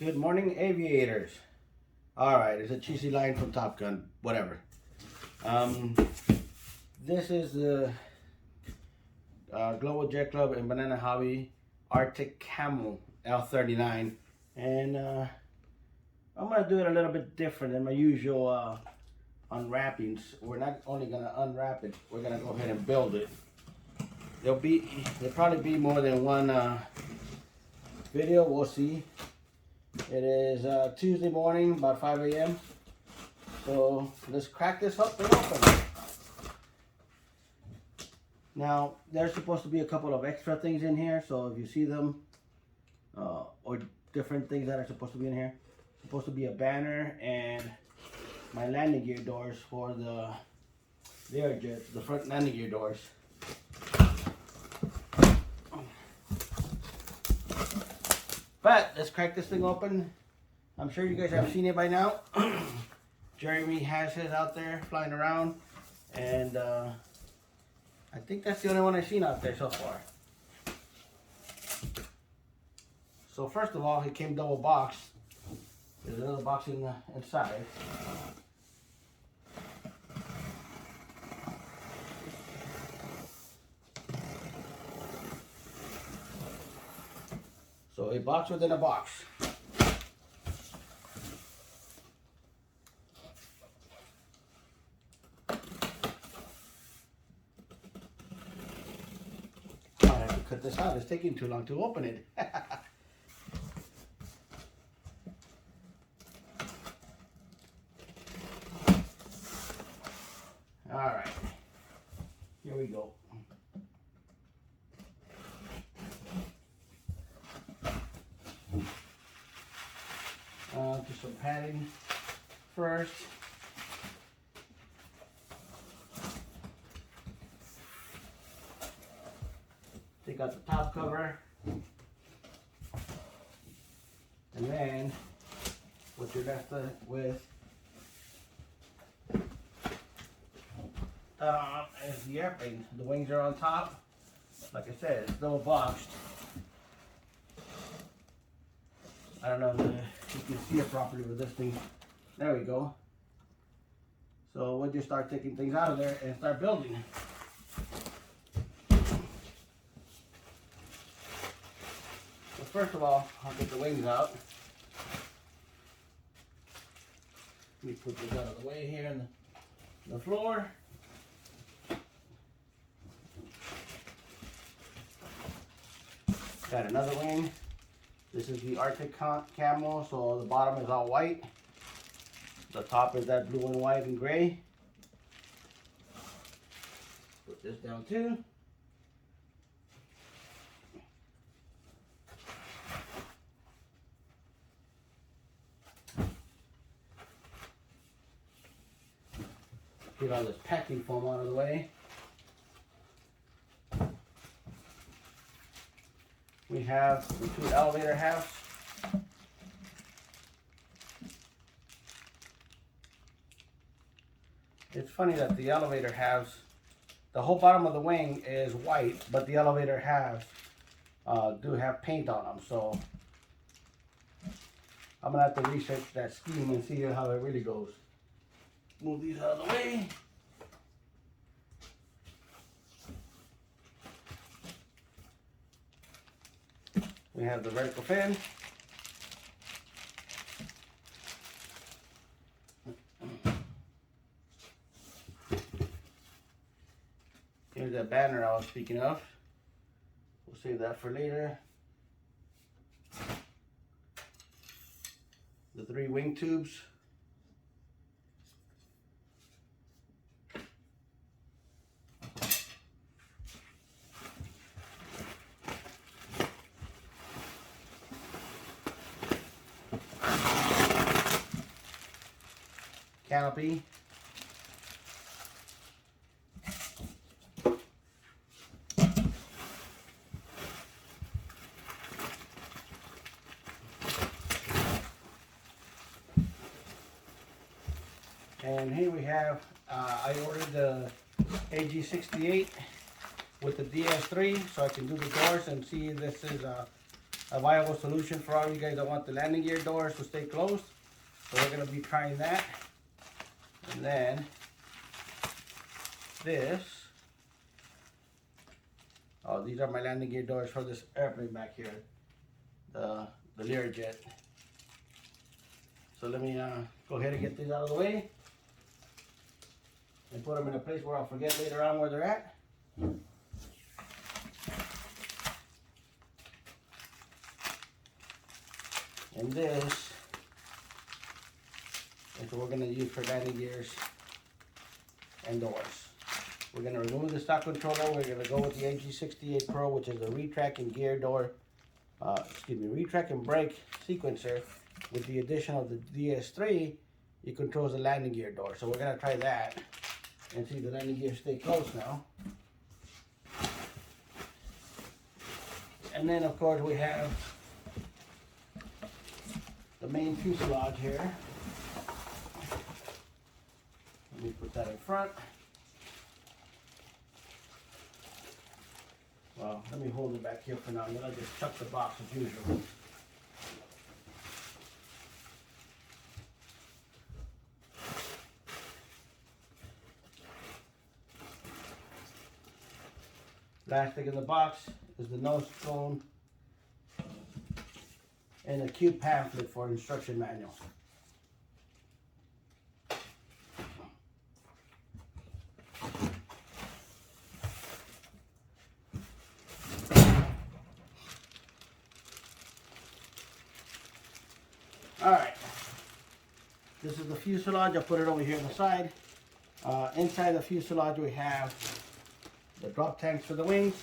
Good morning, aviators. All right, it's a cheesy line from Top Gun, whatever. This is the Global Jet Club and Banana Hobby Aeric Camo L-39, and I'm gonna do it a little bit different than my usual unwrappings. We're not only gonna unwrap it, we're gonna go ahead and build it. There'll probably be more than one video. We'll see. It is Tuesday morning, about 5 a.m. So let's crack this up and open. Now, there's supposed to be a couple of extra things in here, so if you see them, or different things that are supposed to be in here, supposed to be a banner and my landing gear doors for the Airjets, the front landing gear doors. But let's crack this thing open. I'm sure you guys have seen it by now. Jeremy has his out there flying around, and I think that's the only one I've seen out there so far. So first of all, it came double boxed. There's another box inside. So a box within a box. I have to cut this out. It's taking too long to open it. All right, here we go. Just some padding first. Take out the top cover. And then what you're left with is the airplane. The wings are on top. Like I said, it's double boxed. I don't know if you can see it properly with this thing. There we go. So we'll just start taking things out of there and start building. So first of all, I'll get the wings out. Let me put this out of the way here on the floor. Got another wing. This is the Aeric Camo, so the bottom is all white. The top is that blue and white and gray. Put this down too. Get all this packing foam out of the way. We have the two elevator halves. It's funny that the elevator halves, the whole bottom of the wing is white, but the elevator halves do have paint on them. So I'm gonna have to research that scheme and see how it really goes. Move these out of the way. We have the vertical fin. Here's that banner I was speaking of. We'll save that for later. The 3 wing tubes. Canopy. And here we have, I ordered the AG68 with the DS3 so I can do the doors and see this is a viable solution for all you guys that want the landing gear doors to stay closed. So we're going to be trying that. And then this. Oh, these are my landing gear doors for this airplane back here, the Learjet. So let me go ahead and get these out of the way and put them in a place where I'll forget later on where they're at. And this is what we're going to use for landing gears and doors. We're going to remove the stock controller. We're going to go with the AG68 Pro, which is the retract and gear door, retract and brake sequencer. With the addition of the DS3, it controls the landing gear door. So we're going to try that and see the landing gear stay closed now. And then of course we have the main fuselage here. Let me put that in front. Well, let me hold it back here for now, and then I'll just chuck the box as usual. Last thing in the box is the nose cone and a cute pamphlet for instruction manual. Alright, this is the fuselage. I'll put it over here on the side. Inside the fuselage we have the drop tanks for the wings.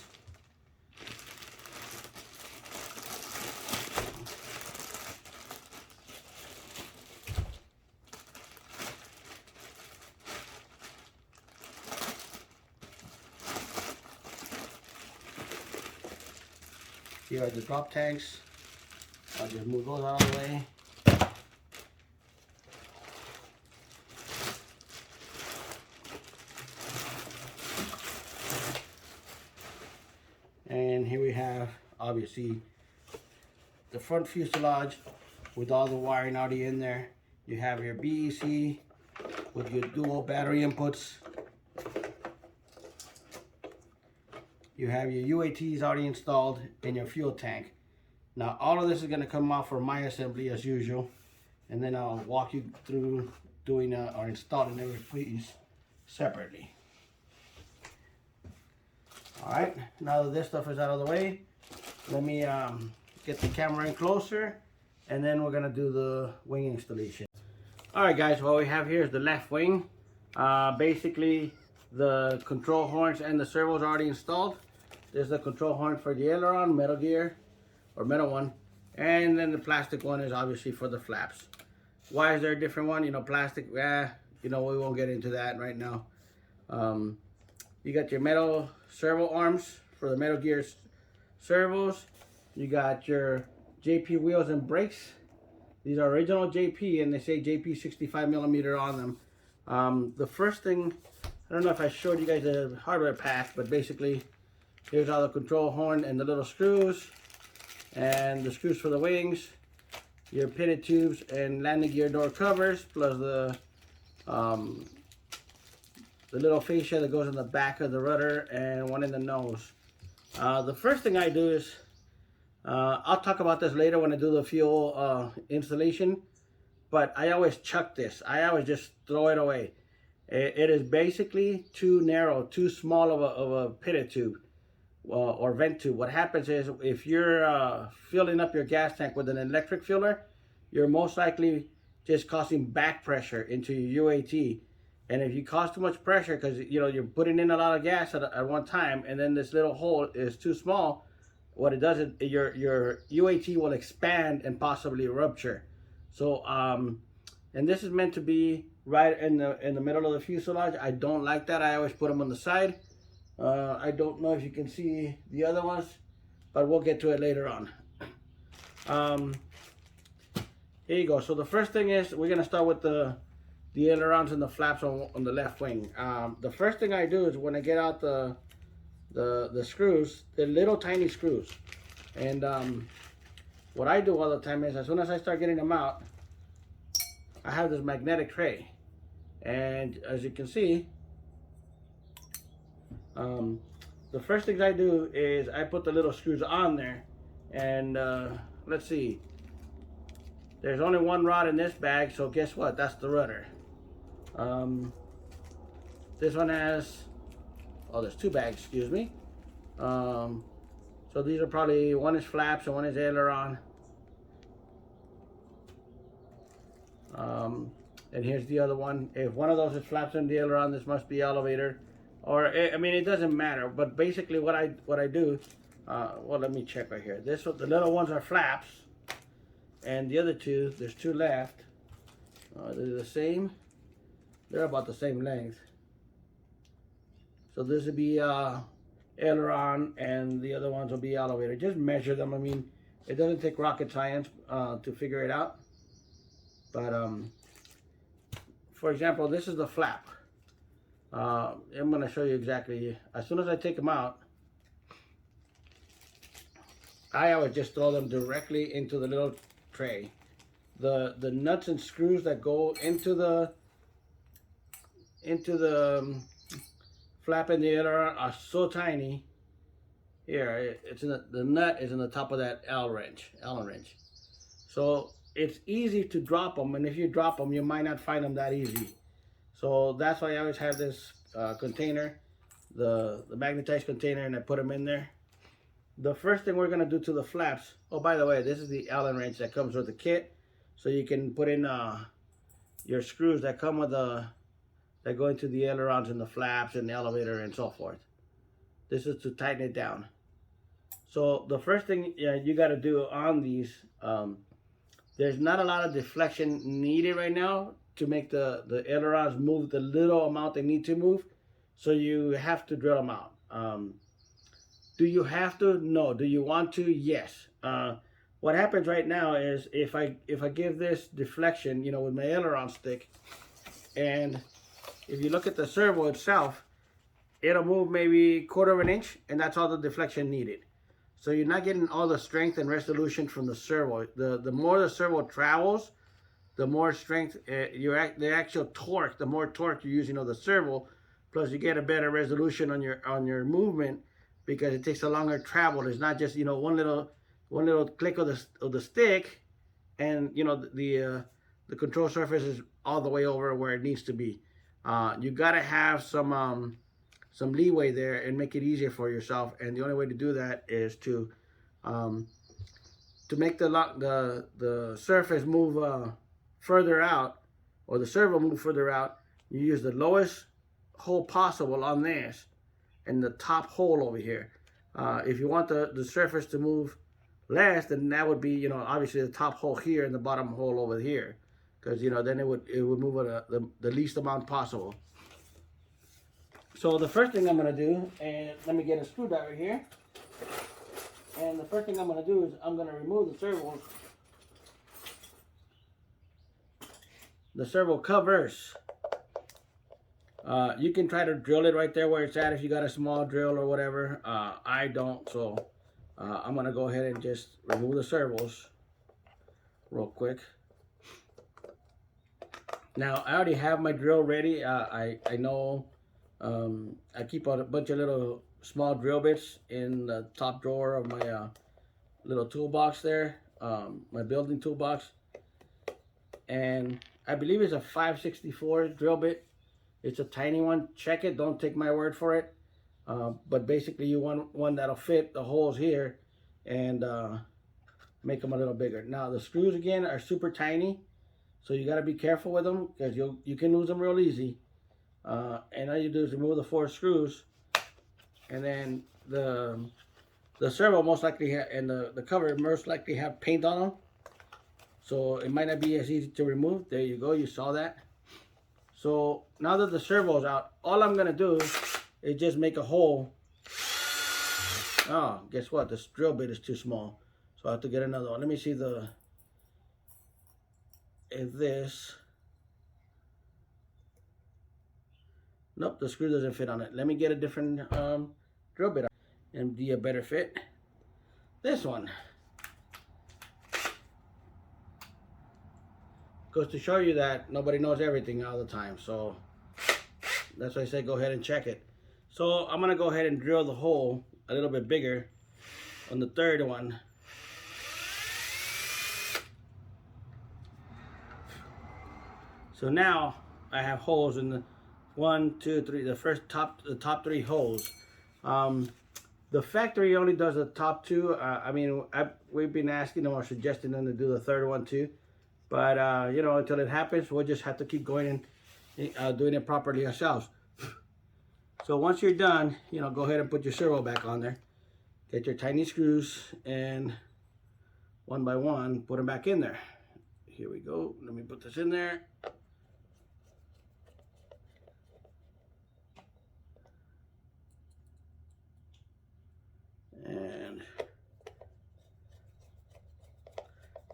Here are the drop tanks. I'll just move those out of the way. And here we have, obviously, the front fuselage with all the wiring already in there. You have your BEC with your dual battery inputs. You have your UATs already installed in your fuel tank. Now all of this is going to come off for my assembly as usual, and then I'll walk you through doing or installing every piece separately. Alright, now that this stuff is out of the way, let me get the camera in closer, and then we're going to do the wing installation. Alright guys, what we have here is the left wing. Basically, the control horns and the servos are already installed. There's the control horn for the aileron, metal gear, or metal one. And then the plastic one is obviously for the flaps. Why is there a different one? You know, plastic, we won't get into that right now. You got your metal servo arms for the metal gear servos. You got your JP wheels and brakes. These are original JP, and they say JP 65mm on them. The first thing, I don't know if I showed you guys the hardware pack, but basically here's all the control horn and the little screws, and the screws for the wings, your pitted tubes and landing gear door covers, plus the little fascia that goes in the back of the rudder and one in the nose. The first thing I do is, I'll talk about this later when I do the fuel installation, but I always chuck this. I always just throw it away. It is basically too narrow, too small of a pitted tube or vent tube. What happens is, if you're filling up your gas tank with an electric filler, you're most likely just causing back pressure into your UAT. And if you cause too much pressure, because you're putting in a lot of gas at one time, and then this little hole is too small, what it does is your UAT will expand and possibly rupture. So and this is meant to be right in the middle of the fuselage. I don't like that. I always put them on the side. I don't know if you can see the other ones, but we'll get to it later on. Here you go. So the first thing is, we're gonna start with the ailerons and the flaps on the left wing. The first thing I do is, when I get out the screws, they're little tiny screws, and what I do all the time is, as soon as I start getting them out, I have this magnetic tray, and as you can see, the first things I do is I put the little screws on there, and let's see, there's only one rod in this bag, so guess what? That's the rudder. This one has, oh, there's 2 bags, excuse me. So these are probably, one is flaps and one is aileron. And here's the other one. If one of those is flaps and the aileron, this must be elevator. Or, I mean, it doesn't matter. But basically what I do, well, let me check right here. The little ones are flaps. And the other 2, there's 2 left. They're the same. They're about the same length. So this would be aileron, and the other ones will be elevator. Just measure them. I mean, it doesn't take rocket science to figure it out. But for example, this is the flap. I'm going to show you exactly. As soon as I take them out, I always just throw them directly into the little tray. The nuts and screws that go into the flap and the aileron are so tiny. Here, it's in the nut is in the top of that Allen wrench. So it's easy to drop them, and if you drop them, you might not find them that easy. So that's why I always have this container, the magnetized container, and I put them in there. The first thing we're gonna do to the flaps. Oh, by the way, this is the Allen wrench that comes with the kit, so you can put in your screws that come with that go into the ailerons and the flaps and the elevator and so forth. This is to tighten it down. So the first thing you got to do on these, there's not a lot of deflection needed right now to make the ailerons move the little amount they need to move. So you have to drill them out. Do you have to? No. Do you want to? Yes. What happens right now is if I give this deflection, you know, with my aileron stick, and if you look at the servo itself, it'll move maybe 1/4 of an inch, and that's all the deflection needed. So you're not getting all the strength and resolution from the servo. The more the servo travels, the more strength, the actual torque, the more torque you're using of the servo, plus you get a better resolution on your movement because it takes a longer travel. It's not just, you know, one little click of the stick, and you know the control surface is all the way over where it needs to be. You gotta have some leeway there and make it easier for yourself, and the only way to do that is to make the surface move further out, or the servo move further out. You use the lowest hole possible on this and the top hole over here. If you want the surface to move less, then that would be, you know, obviously the top hole here and the bottom hole over here, because, you know, then it would move at the least amount possible. So the first thing I'm going to do, and let me get a screwdriver here, and the first thing I'm going to do is I'm going to remove the servo covers. You can try to drill it right there where it's at if you got a small drill or whatever. I don't, so I'm going to go ahead and just remove the servos real quick. Now I already have my drill ready. I know I keep a bunch of little small drill bits in the top drawer of my little toolbox there, my building toolbox, and I believe it's a 5/64 drill bit. It's a tiny one. Check it, don't take my word for it, but basically you want one that'll fit the holes here and make them a little bigger. Now the screws again are super tiny, so you got to be careful with them because you can lose them real easy. And all you do is remove the 4 screws, and then the servo most likely and the cover most likely have paint on them, so it might not be as easy to remove. There you go, you saw that. So now that the servo's out, all I'm gonna do is just make a hole. Oh, guess what? This drill bit is too small, so I have to get another one. Let me see if this. Nope, the screw doesn't fit on it. Let me get a different drill bit and be a better fit. This one. goes to show you that nobody knows everything all the time. So that's why I say go ahead and check it. So I'm gonna go ahead and drill the hole a little bit bigger on the third one. So now I have holes in the 1, 2, 3, the top 3 holes. The factory only does the top 2. I mean, we've been asking them or suggesting them to do the third one too. But you know, until it happens, we'll just have to keep going and doing it properly ourselves. So once you're done, you know, go ahead and put your servo back on there. Get your tiny screws and one by one, put them back in there. Here we go. Let me put this in there. And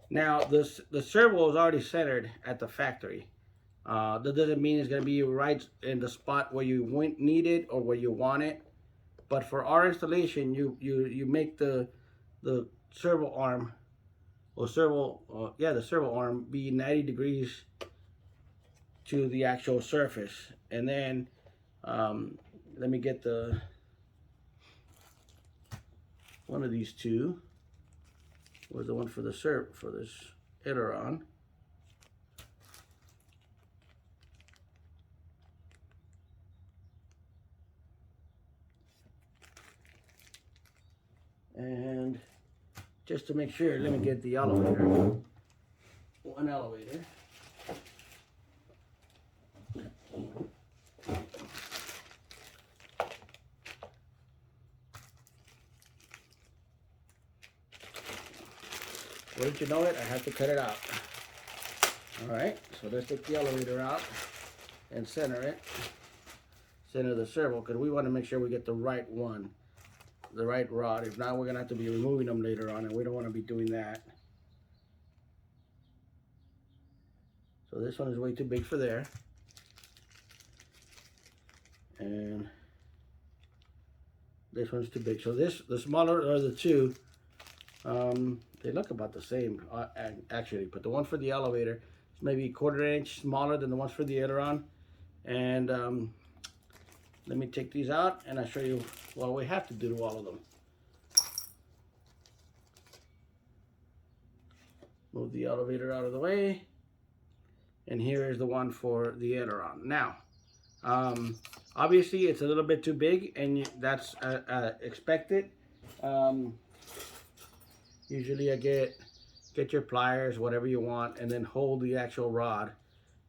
now the servo is already centered at the factory. That doesn't mean it's going to be right in the spot where you need it or where you want it. But for our installation, you make the servo arm or the servo arm be 90 degrees to the actual surface. And then let me get one of these two was the one for this aileron. And just to make sure, let me get the elevator. One elevator. Wouldn't you know it, I have to cut it out. Alright, so let's take the elevator out and center it. Center the servo, because we want to make sure we get the right one, the right rod. If not, we're going to have to be removing them later on, and we don't want to be doing that. So this one is way too big for there. And this one's too big. So the smaller are the two. They look about the same, actually, but the one for the elevator is maybe 1/4 inch smaller than the ones for the aileron. And let me take these out and I'll show you what we have to do to all of them. Move the elevator out of the way. And here is the one for the aileron. Now, obviously it's a little bit too big, and that's expected. Usually I get your pliers, whatever you want, and then hold the actual rod.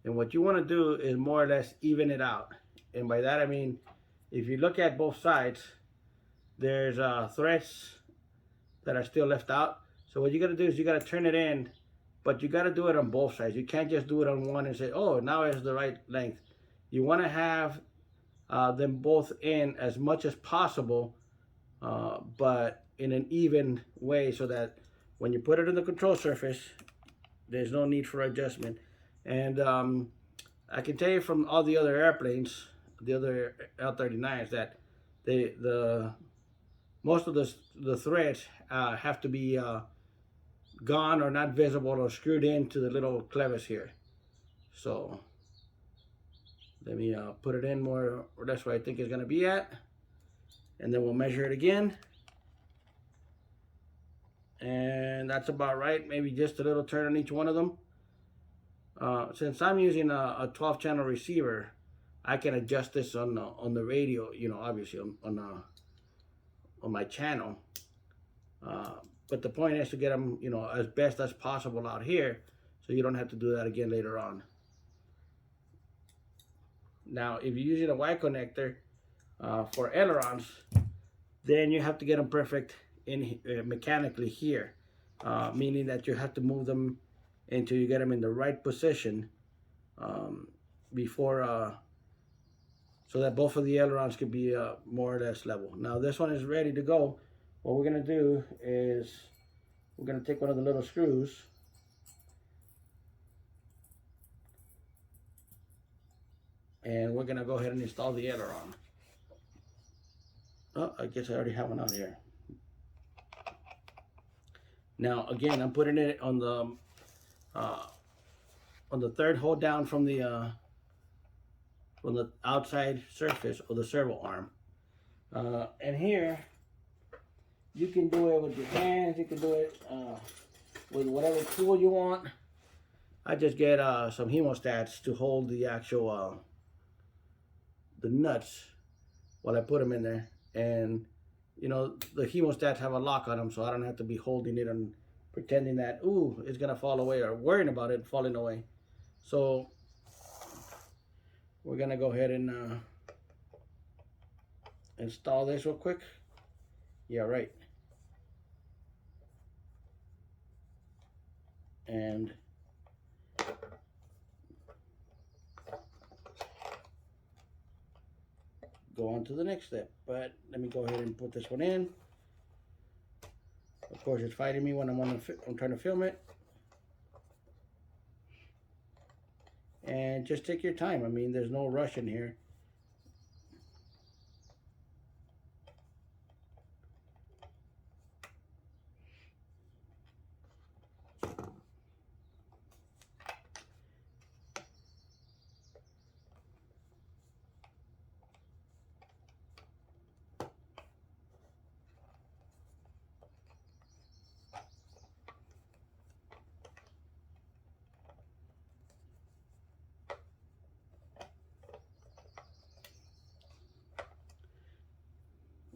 And what you want to do is more or less even it out. And by that I mean, if you look at both sides, there's threads that are still left out. So what you got to do is you got to turn it in, but you got to do it on both sides. You can't just do it on one and say, oh, now it's the right length. You want to have them both in as much as possible, but in an even way, so that when you put it on the control surface, there's no need for adjustment. And I can tell you from all the other airplanes, the other L-39s, that most of the threads have to be gone or not visible or screwed into the little clevis here. So let me put it in more or less where I think it's going to be at, and then we'll measure it again. And that's about right. Maybe just a little turn on each one of them. Since I'm using a 12-channel receiver, I can adjust this on the radio, you know, obviously on my channel. But the point is to get them, you know, as best as possible out here, so you don't have to do that again later on. Now, if you're using a Y connector for ailerons, then you have to get them perfect in mechanically here, meaning that you have to move them until you get them in the right position before, so that both of the ailerons could be more or less level. Now this one is ready to go. What we're gonna do is we're gonna take one of the little screws and we're gonna go ahead and install the aileron. Oh, I guess I already have one out here. Now again, I'm putting it on the on the third hole down from the outside surface of the servo arm. And here you can do it with your hands, you can do it with whatever tool you want. I just get some hemostats to hold the actual the nuts while I put them in there. And you know, the hemostats have a lock on them, so I don't have to be holding it and pretending that, ooh, it's gonna fall away, or worrying about it falling away. So we're gonna go ahead and install this real quick. Yeah, right. And go on to the next step. But let me go ahead and put this one in. Of course, it's fighting me when I'm trying to film it. And just take your time. I mean, there's no rush in here.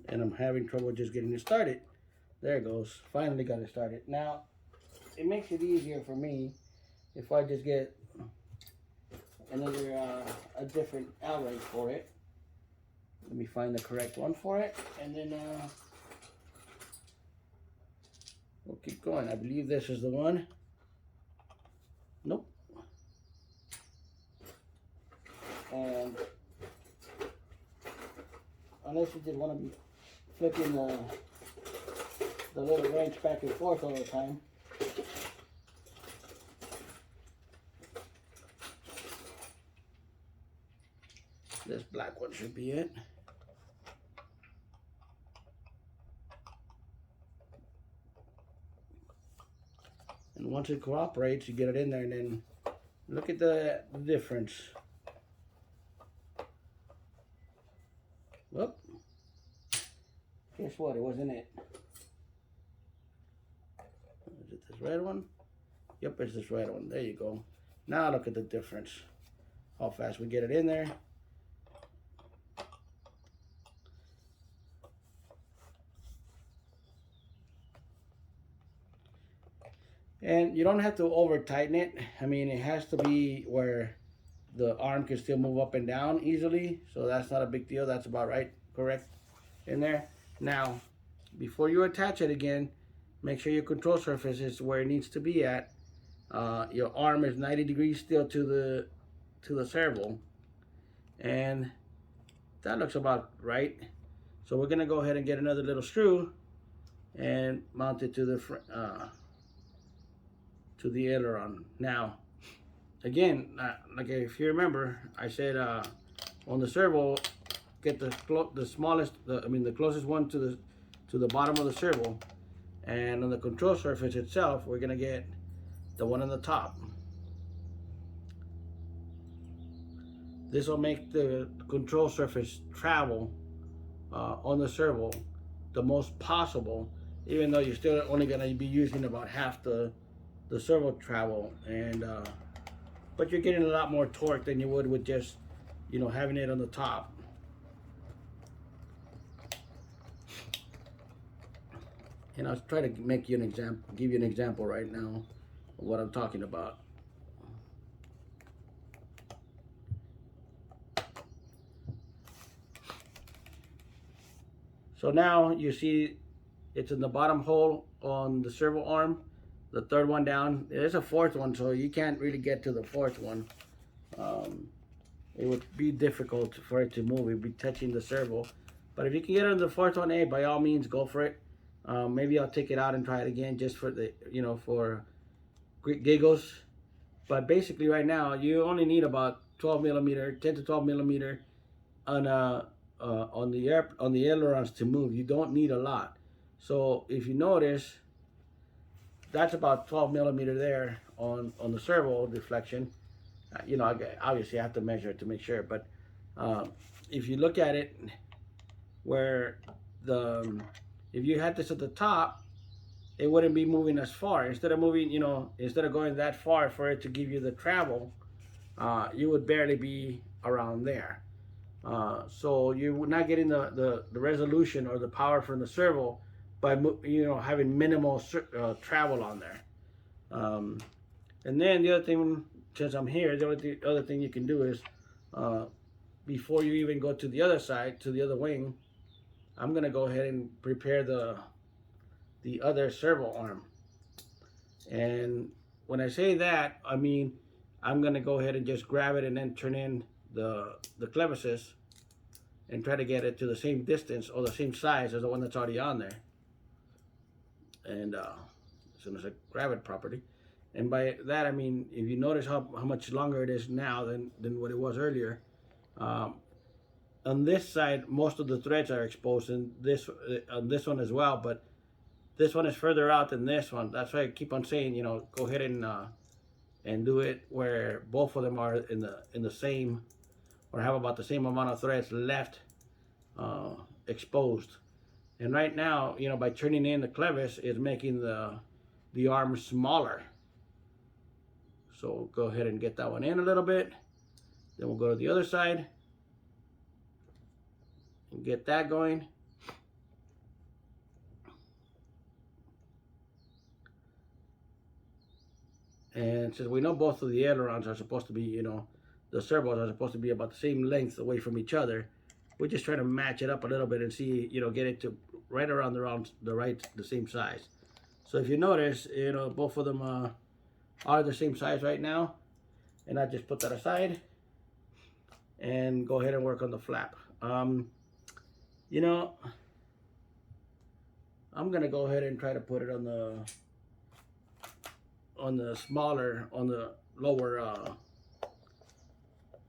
And I'm having trouble just getting it started. There it goes. Finally got it started. Now, it makes it easier for me if I just get another, a different Aileron for it. Let me find the correct one for it, and then we'll keep going. I believe this is the one. Nope. And unless you just want to be flipping the little wrench back and forth all the time. This black one should be it. And once it cooperates, you get it in there, and then look at the difference. Whoop. Guess what? It wasn't it. Is it this red one? Yep, it's this red one. There you go. Now look at the difference. How fast we get it in there. And you don't have to over tighten it. I mean, it has to be where the arm can still move up and down easily. So that's not a big deal. That's about right, correct in there. Now, before you attach it again, make sure your control surface is where it needs to be at. Your arm is 90 degrees still to the servo. And that looks about right. So we're gonna go ahead and get another little screw and mount it to the aileron. Now, again, like if you remember, I said on the servo, get the smallest, the closest one to the bottom of the servo, and on the control surface itself, we're gonna get the one on the top. This will make the control surface travel on the servo the most possible, even though you're still only gonna be using about half the servo travel, and but you're getting a lot more torque than you would with just, you know, having it on the top. And I'll try to make you an example, give you an example right now of what I'm talking about. So now you see it's in the bottom hole on the servo arm, the third one down. There's a fourth one, so you can't really get to the fourth one. It would be difficult for it to move. It'd be touching the servo. But if you can get on the fourth one, hey, by all means, go for it. Maybe I'll take it out and try it again just for the, you know, for giggles. But basically right now, you only need about 12 millimeter, 10 to 12 millimeter on the ailerons to move. You don't need a lot. So if you notice, that's about 12 millimeter there on the servo deflection. You know, obviously I have to measure it to make sure, but if you look at it, where if you had this at the top, it wouldn't be moving as far. Instead of moving, you know, instead of going that far for it to give you the travel, you would barely be around there. So you're not getting the resolution or the power from the servo by, you know, having minimal travel on there. And then the other thing, since I'm here, the other thing you can do is, before you even go to the other side, to the other wing, I'm gonna go ahead and prepare the other servo arm. And when I say that, I mean I'm gonna go ahead and just grab it and then turn in the clevises and try to get it to the same distance or the same size as the one that's already on there. And as soon as I grab it properly, and by that I mean, if you notice how much longer it is now than what it was earlier, on this side most of the threads are exposed, and on this one as well, but this one is further out than this one. That's why I keep on saying, you know, go ahead and do it where both of them are in the same, or have about the same amount of threads left exposed. And right now, you know, by turning in the clevis is making the arm smaller. So go ahead and get that one in a little bit. Then we'll go to the other side and get that going. And since we know both of the ailerons are supposed to be, you know, the servos are supposed to be about the same length away from each other, we're just trying to match it up a little bit and see, you know, get it to right around the same size. So if you notice, you know, both of them are the same size right now. And I just put that aside and go ahead and work on the flap. You know, I'm gonna go ahead and try to put it on the smaller, on the lower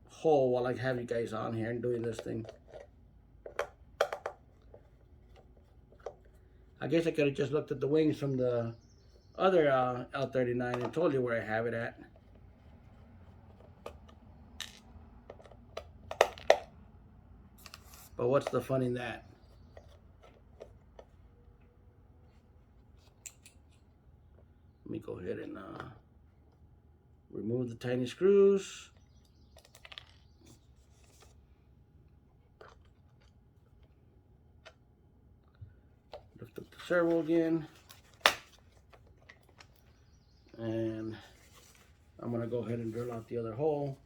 hole while I have you guys on here and doing this thing. I guess I could have just looked at the wings from the other L-39 and told you where I have it at. But what's the fun in that? Let me go ahead and remove the tiny screws. Lift up the servo again. And I'm going to go ahead and drill out the other hole.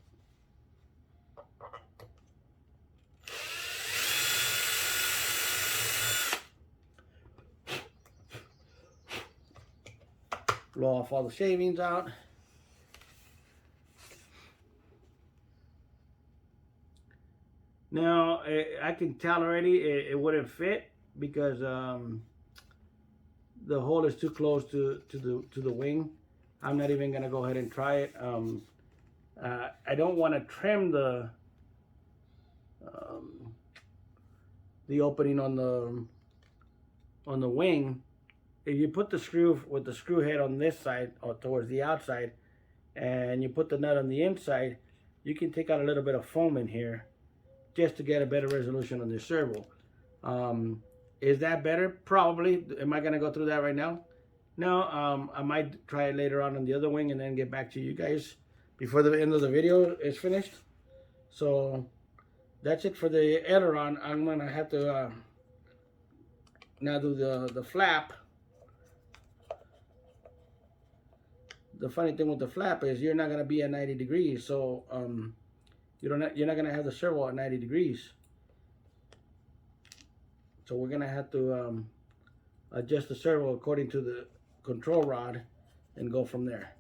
Blow off all the shavings out. Now I can tell already it wouldn't fit because the hole is too close to the wing. I'm not even gonna go ahead and try it. I don't want to trim the opening on the wing. If you put the screw with the screw head on this side or towards the outside, and you put the nut on the inside, you can take out a little bit of foam in here just to get a better resolution on the servo. Is that better? Probably. Am I gonna go through that right now? No. I might try it later on the other wing and then get back to you guys before the end of the video is finished. So that's it for the aileron. I'm gonna have to now do the flap. The funny thing with the flap is you're not going to be at 90 degrees, so you're not going to have the servo at 90 degrees. So we're going to have to adjust the servo according to the control rod and go from there.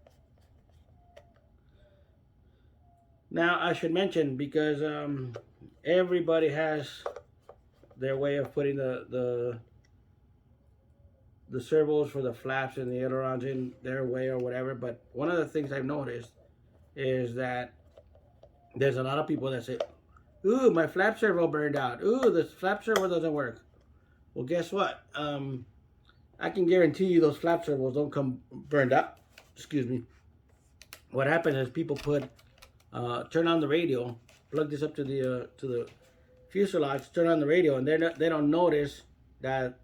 Now I should mention, because everybody has their way of putting the servos for the flaps and the ailerons in their way or whatever, but one of the things I've noticed is that there's a lot of people that say, ooh, my flap servo burned out. Ooh, the flap servo doesn't work. Well, guess what? I can guarantee you those flap servos don't come burned up. Excuse me. What happens is people turn on the radio, plug this up to the fuselage, turn on the radio, and they don't notice that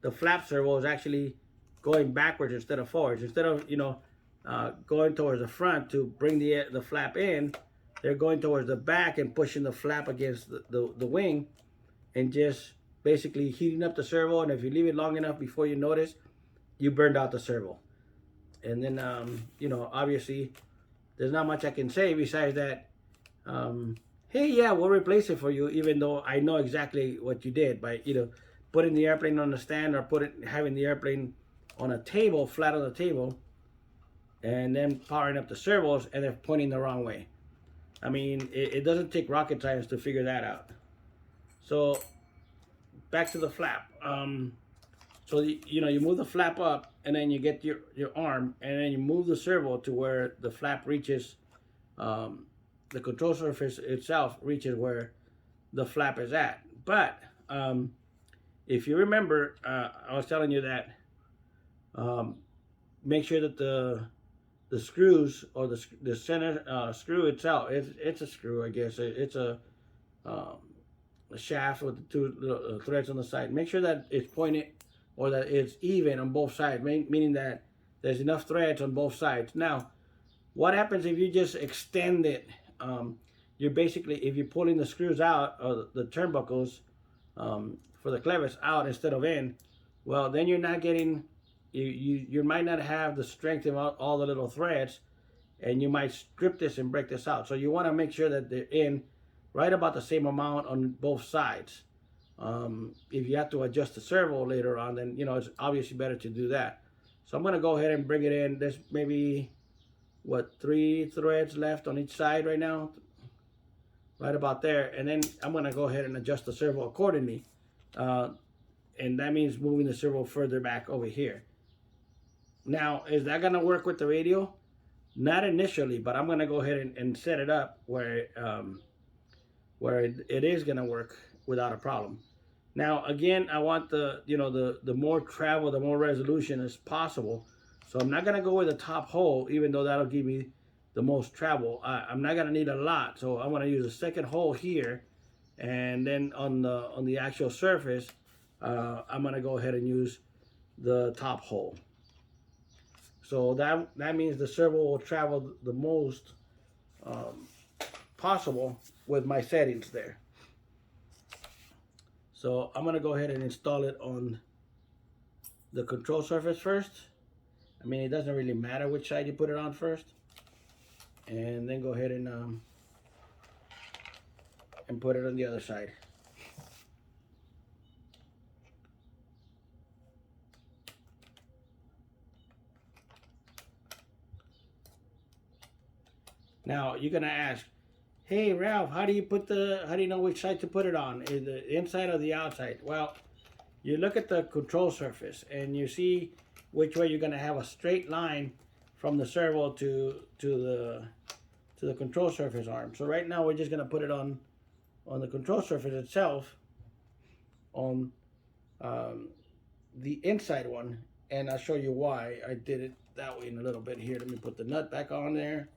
the flap servo is actually going backwards instead of forwards. Instead of going towards the front to bring the flap in, they're going towards the back and pushing the flap against the wing, and just basically heating up the servo. And if you leave it long enough before you notice, you burned out the servo. And then obviously there's not much I can say besides that, hey, yeah, we'll replace it for you, even though I know exactly what you did by putting the airplane on the stand, or having the airplane on a table, flat on the table, and then powering up the servos, and they're pointing the wrong way. I mean, it doesn't take rocket science to figure that out. So back to the flap. So you move the flap up, and then you get your arm, and then you move the servo to where the flap reaches, the control surface itself reaches where the flap is at. But if you remember, I was telling you that make sure that the screws, or the center screw itself, it's a screw, I guess. It's a shaft with the two threads on the side. Make sure that it's pointed, or that it's even on both sides, meaning that there's enough threads on both sides. Now, what happens if you just extend it? You're basically, if you're pulling the screws out, or the turnbuckles for the clevis out instead of in, well, then you're not getting, you might not have the strength of all the little threads, and you might strip this and break this out. So you want to make sure that they're in right about the same amount on both sides. If you have to adjust the servo later on, then it's obviously better to do that. So I'm going to go ahead and bring it in. There's maybe 3 threads left on each side right now, right about there. And then I'm going to go ahead and adjust the servo accordingly, and that means moving the servo further back over here. Now, is that going to work with the radio? Not initially, but I'm going to go ahead and set it up where it is going to work without a problem. Now, again, I want the more travel, the more resolution as possible. So I'm not going to go with the top hole, even though that'll give me the most travel. I'm not going to need a lot, so I'm going to use a second hole here, and then on the actual surface, I'm going to go ahead and use the top hole. So that means the servo will travel the most possible with my settings there. So I'm going to go ahead and install it on the control surface first. I mean, it doesn't really matter which side you put it on first. And then go ahead and put it on the other side. Now you're gonna ask, hey Ralph, how do you know which side to put it on? Is the inside or the outside? Well, you look at the control surface and you see which way you're gonna have a straight line from the servo to the control surface arm. So right now we're just gonna put it on the control surface itself, on the inside one, and I'll show you why I did it that way in a little bit. Here, let me put the nut back on there.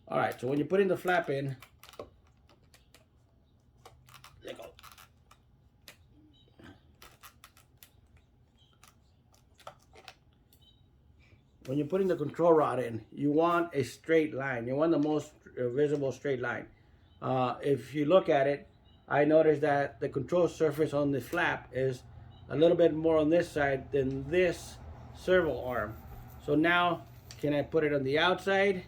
All right, so when you're putting the flap in, there you go. When you're putting the control rod in, you want a straight line. You want the most visible straight line. If you look at it, I noticed that the control surface on the flap is a little bit more on this side than this servo arm. So now, can I put it on the outside,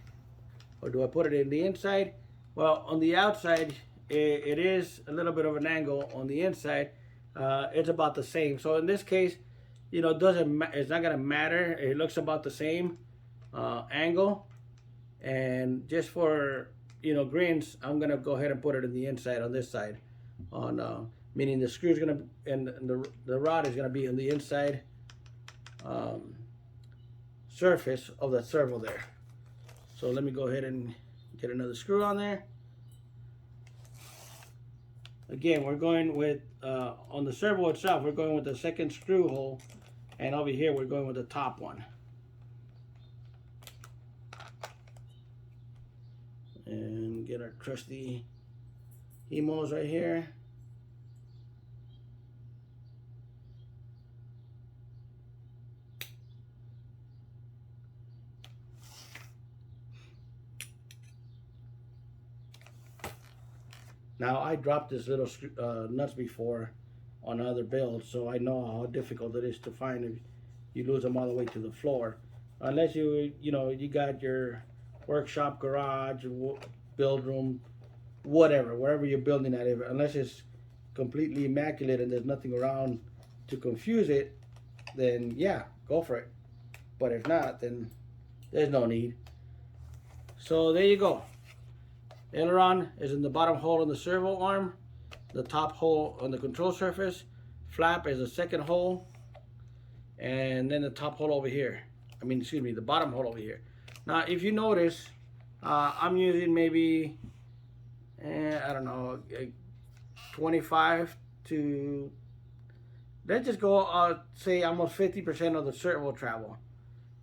or do I put it in the inside? Well, on the outside, it is a little bit of an angle. On the inside, it's about the same. So in this case, it's not gonna matter. It looks about the same angle. And just for grins, I'm gonna go ahead and put it in the inside on this side. Meaning the screw's gonna, and the rod is gonna be on the inside surface of the servo there. So let me go ahead and get another screw on there. Again, we're going with, on the servo itself, we're going with the second screw hole, and over here we're going with the top one. And get our trusty Hemos right here. Now, I dropped this little nuts before on other builds, so I know how difficult it is to find if you lose them all the way to the floor. Unless you got your workshop, garage, build room, whatever, wherever you're building at, unless it's completely immaculate and there's nothing around to confuse it, then yeah, go for it. But if not, then there's no need. So there you go. Aileron is in the bottom hole in the servo arm, the top hole on the control surface. Flap is the second hole, and then the top hole over here. The bottom hole over here. Now, if you notice, I'm using maybe, I don't know, 25 to, let's just go, say almost 50% of the servo travel.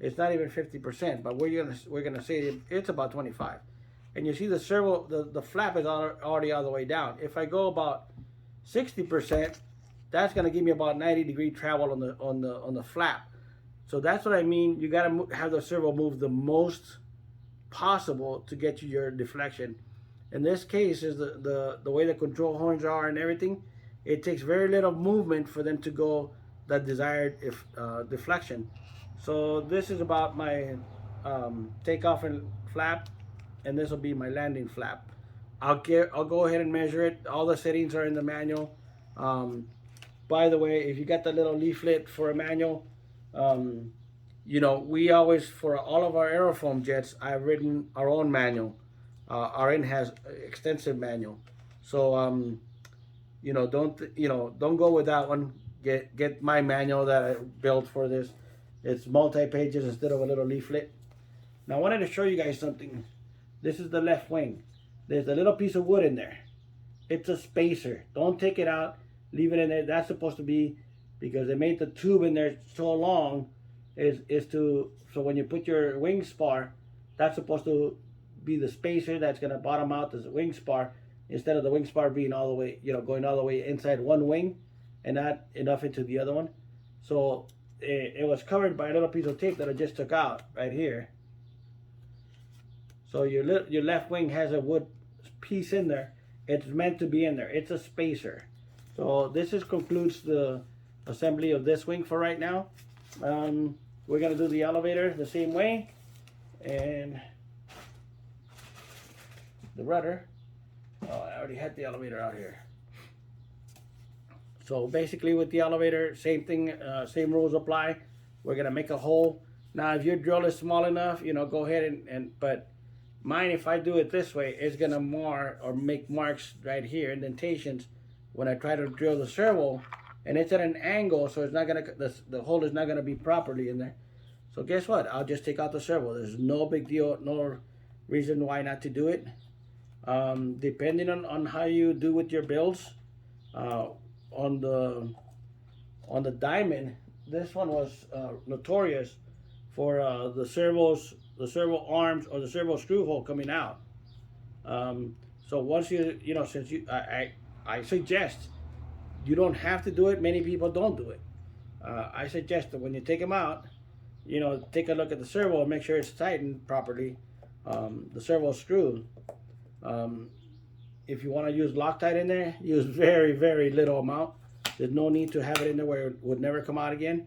It's not even 50%, but we're gonna say it's about 25. And you see the servo, the flap is already all the way down. If I go about 60%, that's gonna give me about 90-degree travel on the flap. So that's what I mean. You gotta have the servo move the most possible to get you your deflection. In this case, is the way the control horns are and everything. It takes very little movement for them to go that desired deflection. So this is about my takeoff and flap, and this will be my landing flap. I'll go ahead and measure it. All the settings are in the manual. By the way, if you got the little leaflet for a manual, we always, for all of our aerofoam jets, I've written our own manual. RN has extensive manual. So don't go with that one. Get my manual that I built for this. It's multi-pages instead of a little leaflet. Now I wanted to show you guys something. This is the left wing. There's a little piece of wood in there. It's a spacer. Don't take it out. Leave it in there. That's supposed to be, because they made the tube in there so long, so when you put your wing spar, that's supposed to be the spacer that's going to bottom out the wing spar, instead of the wing spar being all the way, going all the way inside one wing and not enough into the other one. So it was covered by a little piece of tape that I just took out right here. So your left wing has a wood piece in there. It's meant to be in there. It's a spacer. So this concludes the assembly of this wing for right now. We're gonna do the elevator the same way, and the rudder. Oh, I already had the elevator out here. So basically with the elevator, same thing, same rules apply. We're gonna make a hole. Now if your drill is small enough, go ahead but mine, if I do it this way, it's gonna mar or make marks right here, indentations, when I try to drill the servo, and it's at an angle, so it's not gonna, the hole is not gonna be properly in there. So guess what? I'll just take out the servo. There's no big deal, no reason why not to do it. Depending on how you do with your builds, on the Diamond, this one was notorious for the servo arms or the servo screw hole coming out. So once since I suggest, you don't have to do it. Many people don't do it. I suggest that when you take them out, take a look at the servo and make sure it's tightened properly. The servo screw. If you want to use Loctite in there, use very, very little amount. There's no need to have it in there where it would never come out again.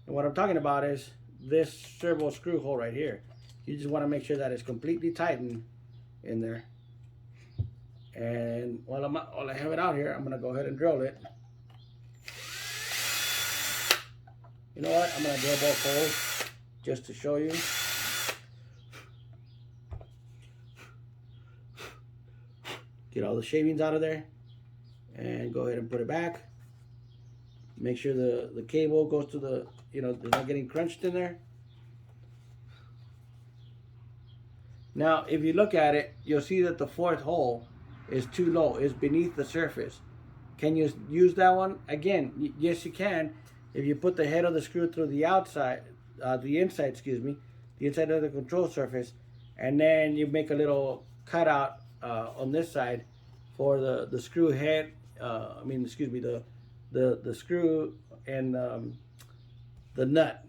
And what I'm talking about is this servo screw hole right here. You just want to make sure that it's completely tightened in there. And while I have it out here, I'm going to go ahead and drill it. You know what? I'm going to drill both holes just to show you. Get all the shavings out of there and go ahead and put it back. Make sure the cable goes to the, they're not getting crunched in there. Now, if you look at it, you'll see that the fourth hole is too low. It's beneath the surface. Can you use that one? Again, yes, you can. If you put the head of the screw through the outside, the inside, excuse me, the inside of the control surface, and then you make a little cutout on this side for the screw head. I mean, excuse me, the screw and the nut.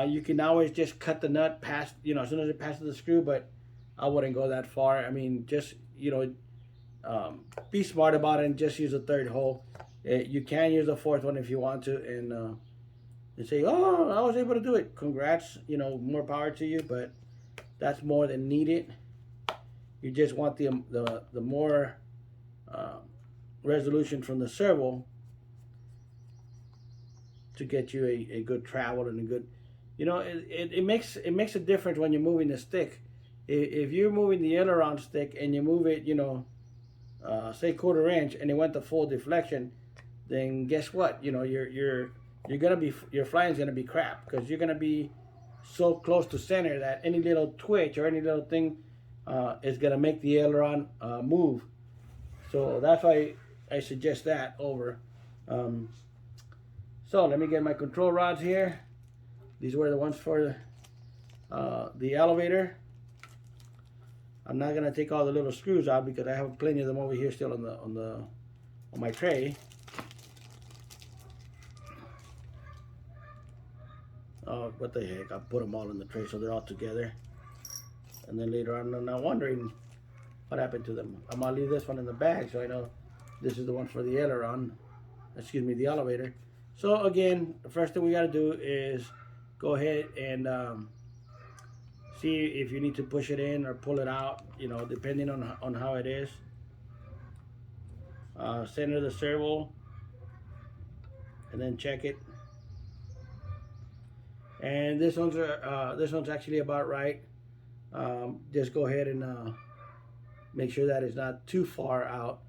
You can always just cut the nut past, you know, as soon as it passes the screw, but I wouldn't go that far. I mean, just, you know, be smart about it and just use a third hole. You can use a fourth one if you want to, and say, oh, I was able to do it. Congrats, you know, more power to you, but that's more than needed. You just want the more resolution from the servo to get you a good travel and a good, you know, it makes a difference when you're moving the stick. If you're moving the aileron stick and you move it, you know, say 1/4 inch, and it went to full deflection, then guess what? You know, you're gonna be, your flying's gonna be crap, because you're gonna be so close to center that any little twitch or any little thing is gonna make the aileron move. So that's why I suggest that over. So let me get my control rods here. These were the ones for the elevator. I'm not gonna take all the little screws out because I have plenty of them over here still on my tray. Oh, what the heck! I put them all in the tray so they're all together. And then later on, I'm not wondering what happened to them. I'm gonna leave this one in the bag so I know this is the one for the aileron. Excuse me, the elevator. So again, the first thing we got to do is go ahead and see if you need to push it in or pull it out, you know, depending on how it is. Center the servo and then check it. And this one's actually about right. Just go ahead and make sure that it's not too far out.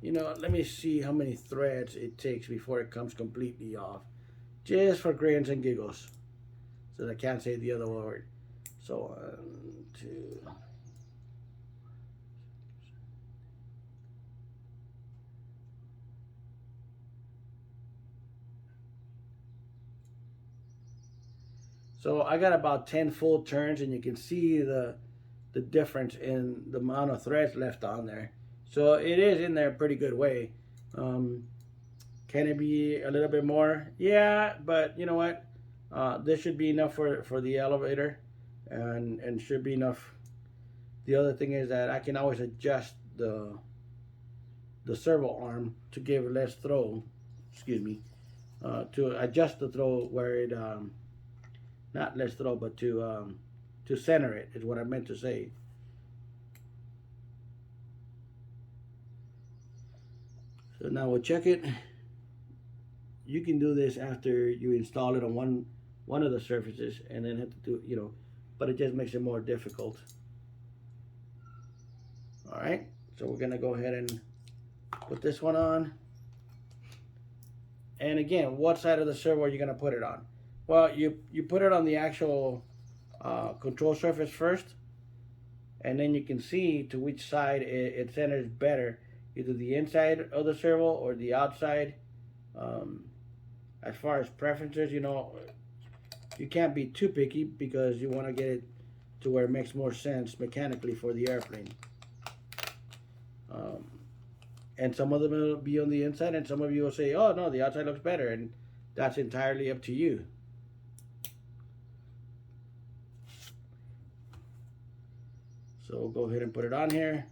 You know, let me see how many threads it takes before it comes completely off. Just for grins and giggles. So I can't say the other word. So 1, 2. So I got about 10 full turns, and you can see the difference in the amount of threads left on there. So it is in there a pretty good way. Can it be a little bit more? Yeah, but you know what? This should be enough for the elevator, and should be enough. The other thing is that I can always adjust the servo arm to give less throw. Excuse me. To adjust the throw where it not less throw, but to center it is what I meant to say. So now we'll check it. You can do this after you install it on one of the surfaces, and then have to do, you know, but it just makes it more difficult. All right, so we're gonna go ahead and put this one on. And again, what side of the servo are you gonna put it on? Well, you put it on the actual control surface first, and then you can see to which side it centers better, either the inside of the servo or the outside. As far as preferences, you know, you can't be too picky because you want to get it to where it makes more sense mechanically for the airplane. And some of them will be on the inside, and some of you will say, oh no, the outside looks better, and that's entirely up to you. So we'll go ahead and put it on here.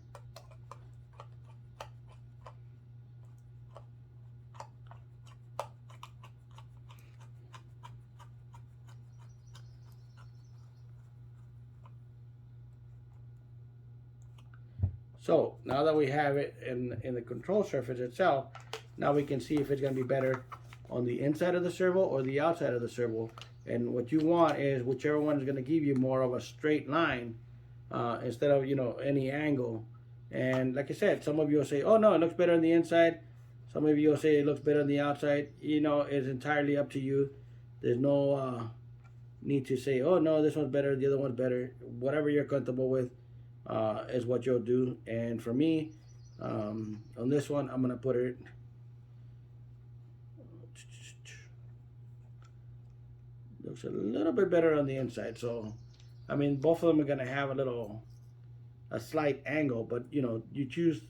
So now that we have it in the control surface itself, now we can see if it's going to be better on the inside of the servo or the outside of the servo. And what you want is whichever one is going to give you more of a straight line instead of, you know, any angle. And like I said, some of you will say, oh no, it looks better on the inside. Some of you will say it looks better on the outside. You know, it's entirely up to you. There's no need to say, oh no, this one's better, the other one's better. Whatever you're comfortable with is what you'll do. And for me, on this one, I'm gonna put it. Looks a little bit better on the inside. So, I mean, both of them are gonna have a slight angle, but you know, you choose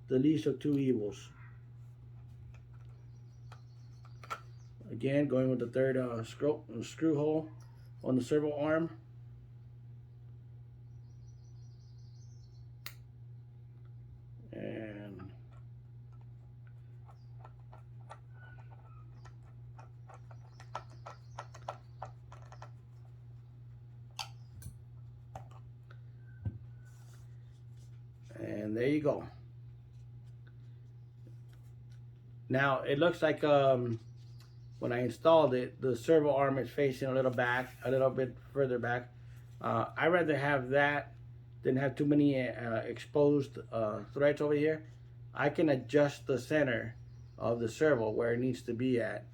the least of two evils. Again, going with the third screw hole on the servo arm. And there you go. Now it looks like when I installed it, the servo arm is facing a little bit further back. I'd rather have that than have too many exposed threads over here. I can adjust the center of the servo where it needs to be at.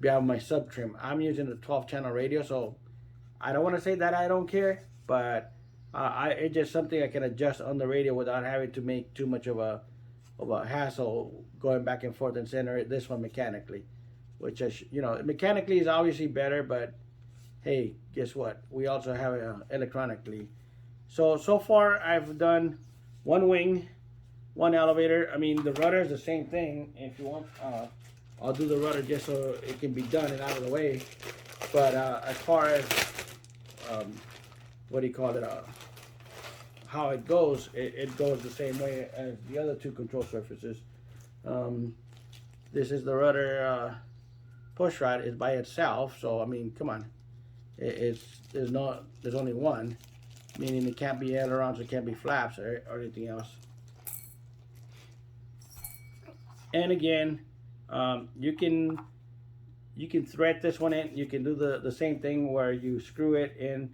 Beyond my sub trim, I'm using the 12-channel radio, so I don't want to say that I don't care, but it's just something I can adjust on the radio without having to make too much of a hassle going back and forth and center this one mechanically, which mechanically is obviously better, but hey, guess what? We also have it electronically. So far I've done one wing, one elevator. I mean, the rudder is the same thing. If you want, I'll do the rudder just so it can be done and out of the way. But as far as what do you call it? How it goes, it goes the same way as the other two control surfaces. This is the rudder push rod is by itself, so I mean, come on, there's only one, meaning it can't be ailerons, it can't be flaps or anything else. And again, you can thread this one in. You can do the same thing where you screw it in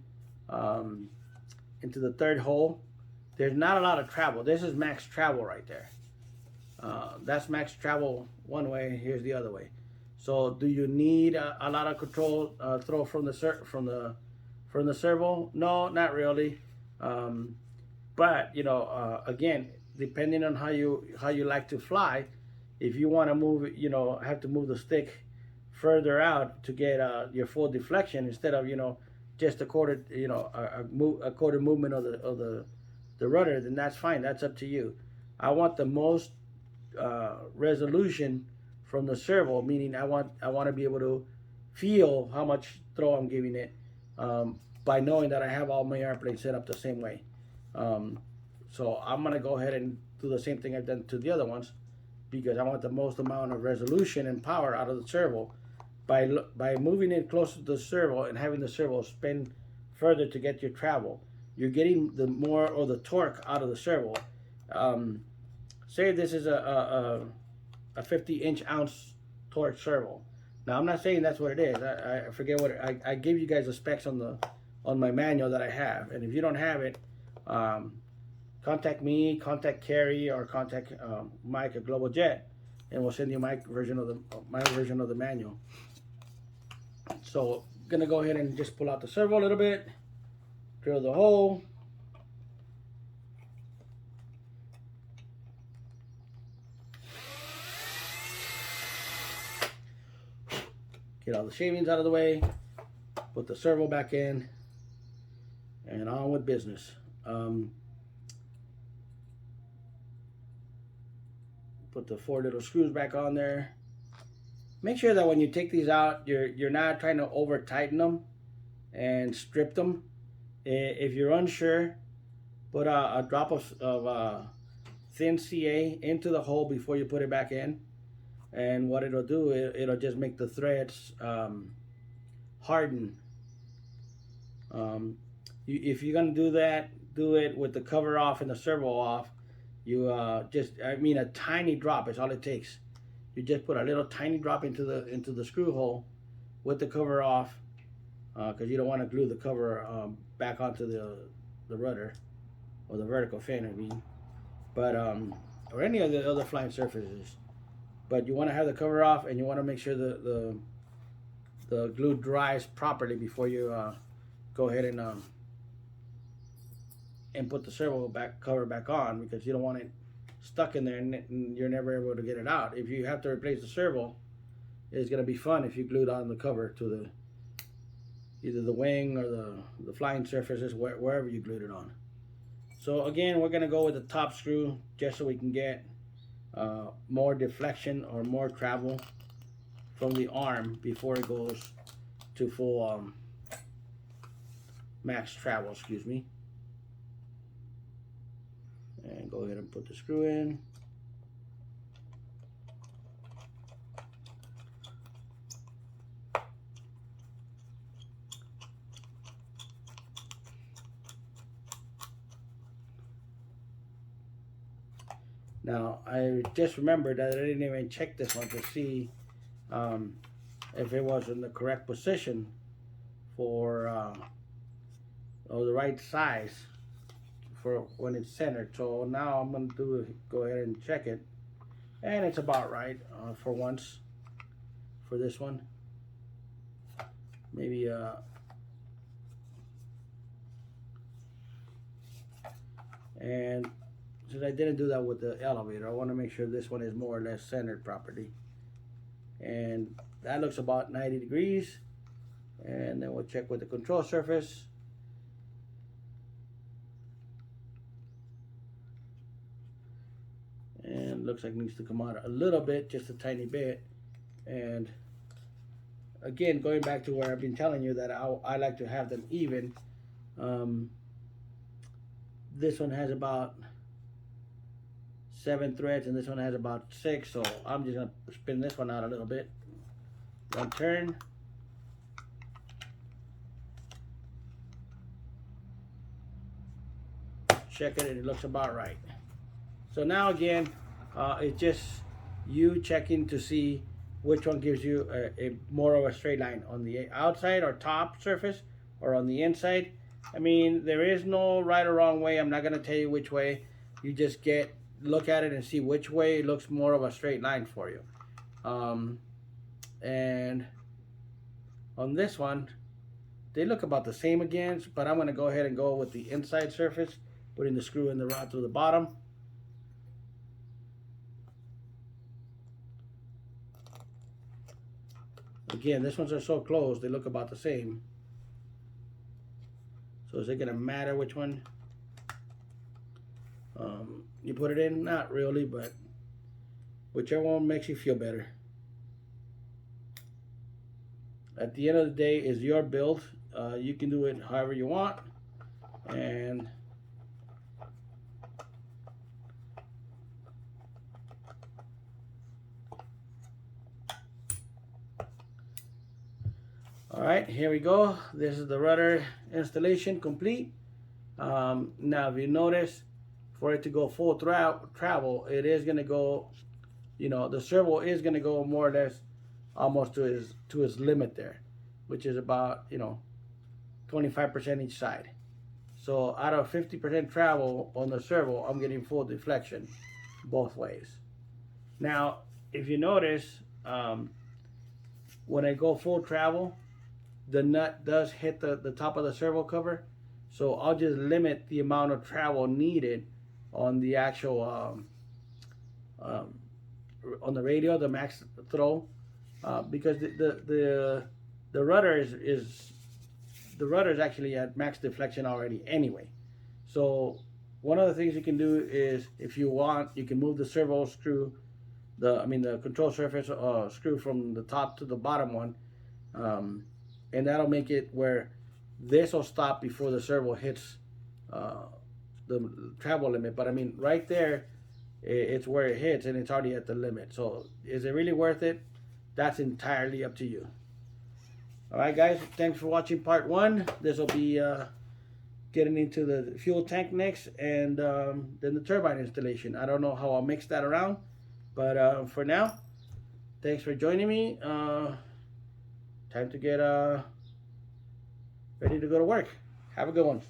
into the third hole. There's not a lot of travel. This is max travel right there. That's max travel one way. Here's the other way. So, do you need a lot of control throw from the servo? No, not really. But you know, again, depending on how you like to fly, if you want to move, have to move the stick further out to get your full deflection instead of just a quarter, a quarter movement of the rudder, then that's fine. That's up to you. I want the most resolution from the servo, meaning I want to be able to feel how much throw I'm giving it by knowing that I have all my airplanes set up the same way. So I'm gonna go ahead and do the same thing I've done to the other ones because I want the most amount of resolution and power out of the servo by moving it closer to the servo and having the servo spin further to get your travel. You're getting the more or the torque out of the servo. Say this is a 50-inch ounce torque servo. Now I'm not saying that's what it is. I forget what I gave you guys the specs on my manual that I have. And if you don't have it, contact me, contact Carrie, or contact Mike at Global Jet, and we'll send you my version of the manual. So I'm gonna go ahead and just pull out the servo a little bit. Drill the hole. Get all the shavings out of the way. Put the servo back in. And on with business. Put the 4 little screws back on there. Make sure that when you take these out, you're not trying to over tighten them and strip them. If you're unsure, put a drop of thin CA into the hole before you put it back in, and what it'll do, it'll just make the threads harden. If you're gonna do that, do it with the cover off and the servo off. You a tiny drop is all it takes. You just put a little tiny drop into the screw hole with the cover off, because you don't want to glue the cover back onto the rudder or the vertical fin, I mean, but or any of the other flying surfaces. But you want to have the cover off, and you want to make sure the the glue dries properly before you go ahead and put the servo cover back on, because you don't want it stuck in there and you're never able to get it out. If you have to replace the servo, it's going to be fun if you glued on the cover to the either the wing or the flying surfaces, wherever you glued it on. So again, we're going to go with the top screw just so we can get more deflection or more travel from the arm before it goes to full max travel, excuse me. And go ahead and put the screw in. Now, I just remembered that I didn't even check this one to see if it was in the correct position for or the right size for when it's centered. So now I'm going to go ahead and check it, and it's about right for once for this one. Maybe and since I didn't do that with the elevator, I want to make sure this one is more or less centered properly. And that looks about 90 degrees. And then we'll check with the control surface. And looks like it needs to come out a little bit, just a tiny bit. And again, going back to where I've been telling you that I like to have them even. This one has about 7 threads and this one has about 6, so I'm just gonna spin this one out a little bit. One turn. Check it, and it looks about right. So now again, it's just you checking to see which one gives you a more of a straight line on the outside or top surface or on the inside. I mean, there is no right or wrong way. I'm not gonna tell you which way. You just look at it and see which way looks more of a straight line for you. And on this one, they look about the same again, but I'm going to go ahead and go with the inside surface, putting the screw in the rod through the bottom. Again, this ones are so close, they look about the same. So is it going to matter which one you put it in? Not really, but whichever one makes you feel better. At the end of the day, is your build. You can do it however you want. And all right, here we go. This is the rudder installation complete. Now, if you notice, for it to go full travel, it is going to go, you know, the servo is going to go more or less almost to his limit there, which is about, you know, 25% each side. So out of 50% travel on the servo, I'm getting full deflection both ways. Now, if you notice, when I go full travel, the nut does hit the top of the servo cover. So I'll just limit the amount of travel needed on the actual on the radio, the max throw, because the rudder is actually at max deflection already anyway. So one of the things you can do is, if you want, you can move the servo screw, the control surface screw from the top to the bottom one, and that'll make it where this will stop before the servo hits the travel limit. But I mean, right there, it's where it hits and it's already at the limit. So is it really worth it? That's entirely up to you. All right, guys, thanks for watching part 1. This will be getting into the fuel tank next, and then the turbine installation. I don't know how I'll mix that around, but for now, thanks for joining me. Time to get ready to go to work. Have a good one.